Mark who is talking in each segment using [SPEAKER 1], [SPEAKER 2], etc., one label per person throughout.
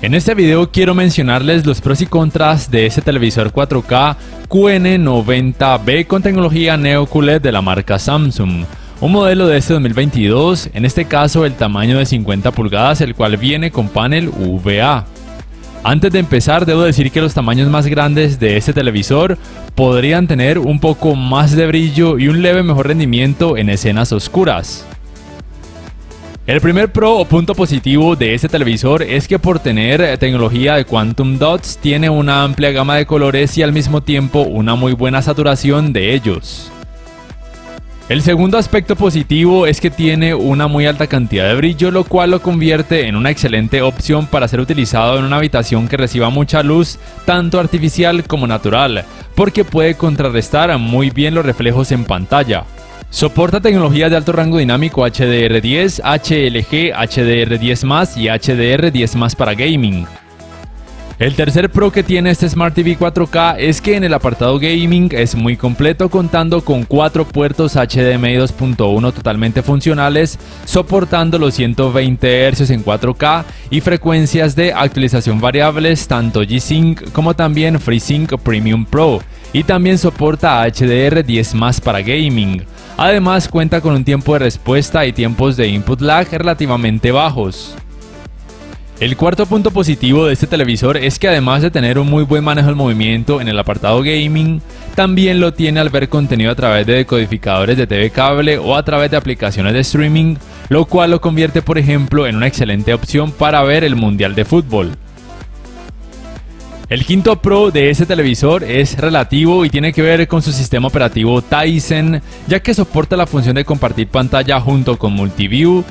[SPEAKER 1] En este video quiero mencionarles los pros y contras de este televisor 4K QN90B con tecnología Neo QLED de la marca Samsung. Un modelo de este 2022, en este caso el tamaño de 50 pulgadas, el cual viene con panel UVA. Antes de empezar, debo decir que los tamaños más grandes de este televisor podrían tener un poco más de brillo y un leve mejor rendimiento en escenas oscuras. El primer pro o punto positivo de este televisor es que por tener tecnología de Quantum Dots tiene una amplia gama de colores y al mismo tiempo una muy buena saturación de ellos. El segundo aspecto positivo es que tiene una muy alta cantidad de brillo, lo cual lo convierte en una excelente opción para ser utilizado en una habitación que reciba mucha luz, tanto artificial como natural, porque puede contrarrestar muy bien los reflejos en pantalla. Soporta tecnologías de alto rango dinámico HDR10, HLG, HDR10+, y HDR10+ para gaming. El tercer pro que tiene este Smart TV 4K es que en el apartado gaming es muy completo, contando con 4 puertos HDMI 2.1 totalmente funcionales, soportando los 120 Hz en 4K y frecuencias de actualización variables tanto G-Sync como también FreeSync Premium Pro, y también soporta HDR10+ para gaming. Además cuenta con un tiempo de respuesta y tiempos de input lag relativamente bajos. El cuarto punto positivo de este televisor es que además de tener un muy buen manejo del movimiento en el apartado gaming, también lo tiene al ver contenido a través de decodificadores de TV cable o a través de aplicaciones de streaming, lo cual lo convierte por ejemplo en una excelente opción para ver el Mundial de Fútbol. El quinto pro de este televisor es relativo y tiene que ver con su sistema operativo Tizen, ya que soporta la función de compartir pantalla junto con Multiview.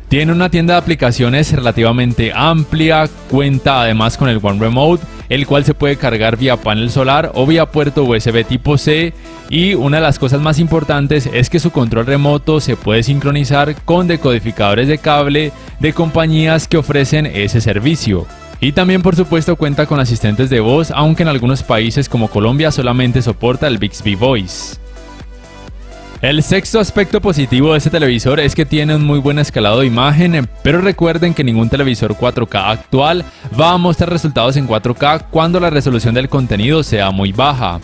[SPEAKER 1] Tiene una tienda de aplicaciones relativamente amplia, cuenta además con el One Remote, el cual se puede cargar vía panel solar o vía puerto USB tipo C, y una de las cosas más importantes es que su control remoto se puede sincronizar con decodificadores de cable de compañías que ofrecen ese servicio. Y también por supuesto cuenta con asistentes de voz, aunque en algunos países como Colombia solamente soporta el Bixby Voice. El sexto aspecto positivo de este televisor es que tiene un muy buen escalado de imagen, pero recuerden que ningún televisor 4K actual va a mostrar resultados en 4K cuando la resolución del contenido sea muy baja.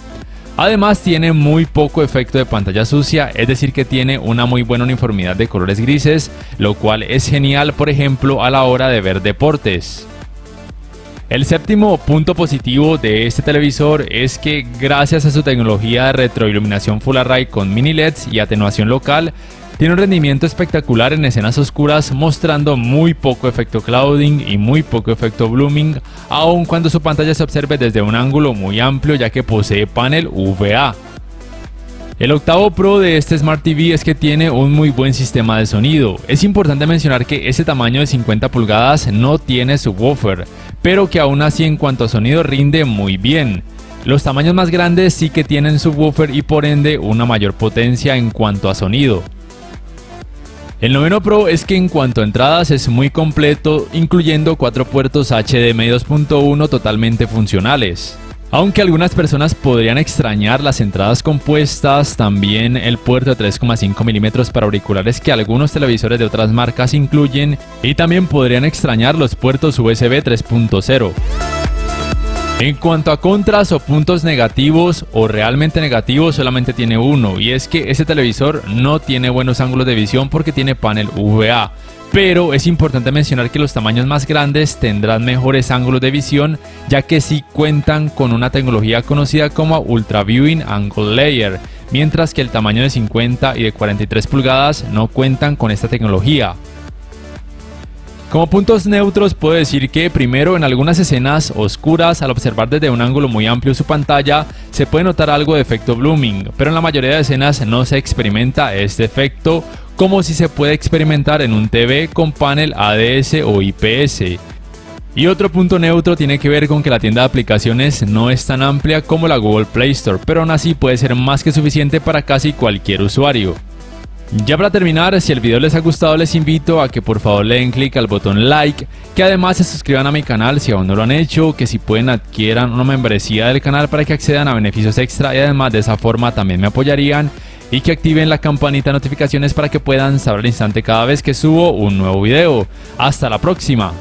[SPEAKER 1] Además tiene muy poco efecto de pantalla sucia, es decir que tiene una muy buena uniformidad de colores grises, lo cual es genial por ejemplo a la hora de ver deportes. El séptimo punto positivo de este televisor es que gracias a su tecnología de retroiluminación Full Array con mini LEDs y atenuación local, tiene un rendimiento espectacular en escenas oscuras, mostrando muy poco efecto clouding y muy poco efecto blooming, aun cuando su pantalla se observe desde un ángulo muy amplio ya que posee panel UVA. El octavo pro de este Smart TV es que tiene un muy buen sistema de sonido. Es importante mencionar que ese tamaño de 50 pulgadas no tiene subwoofer, pero que aún así en cuanto a sonido rinde muy bien. Los tamaños más grandes sí que tienen subwoofer y por ende una mayor potencia en cuanto a sonido. El noveno pro es que en cuanto a entradas es muy completo, incluyendo 4 puertos HDMI 2.1 totalmente funcionales. Aunque algunas personas podrían extrañar las entradas compuestas, también el puerto de 3,5 mm para auriculares que algunos televisores de otras marcas incluyen, y también podrían extrañar los puertos USB 3.0. En cuanto a contras o puntos negativos o realmente negativos, solamente tiene uno, y es que este televisor no tiene buenos ángulos de visión porque tiene panel UVA. Pero es importante mencionar que los tamaños más grandes tendrán mejores ángulos de visión, ya que sí cuentan con una tecnología conocida como Ultra Viewing Angle Layer, mientras que el tamaño de 50 y de 43 pulgadas no cuentan con esta tecnología. Como puntos neutros puedo decir que primero, en algunas escenas oscuras, al observar desde un ángulo muy amplio su pantalla, se puede notar algo de efecto blooming, pero en la mayoría de escenas no se experimenta este efecto, como si se puede experimentar en un TV con panel ADS o IPS. Y otro punto neutro tiene que ver con que la tienda de aplicaciones no es tan amplia como la Google Play Store, pero aún así puede ser más que suficiente para casi cualquier usuario. Ya para terminar, si el video les ha gustado les invito a que por favor le den clic al botón like, que además se suscriban a mi canal si aún no lo han hecho, que si pueden adquieran una membresía del canal para que accedan a beneficios extra y además de esa forma también me apoyarían, y que activen la campanita de notificaciones para que puedan saber al instante cada vez que subo un nuevo video. Hasta la próxima.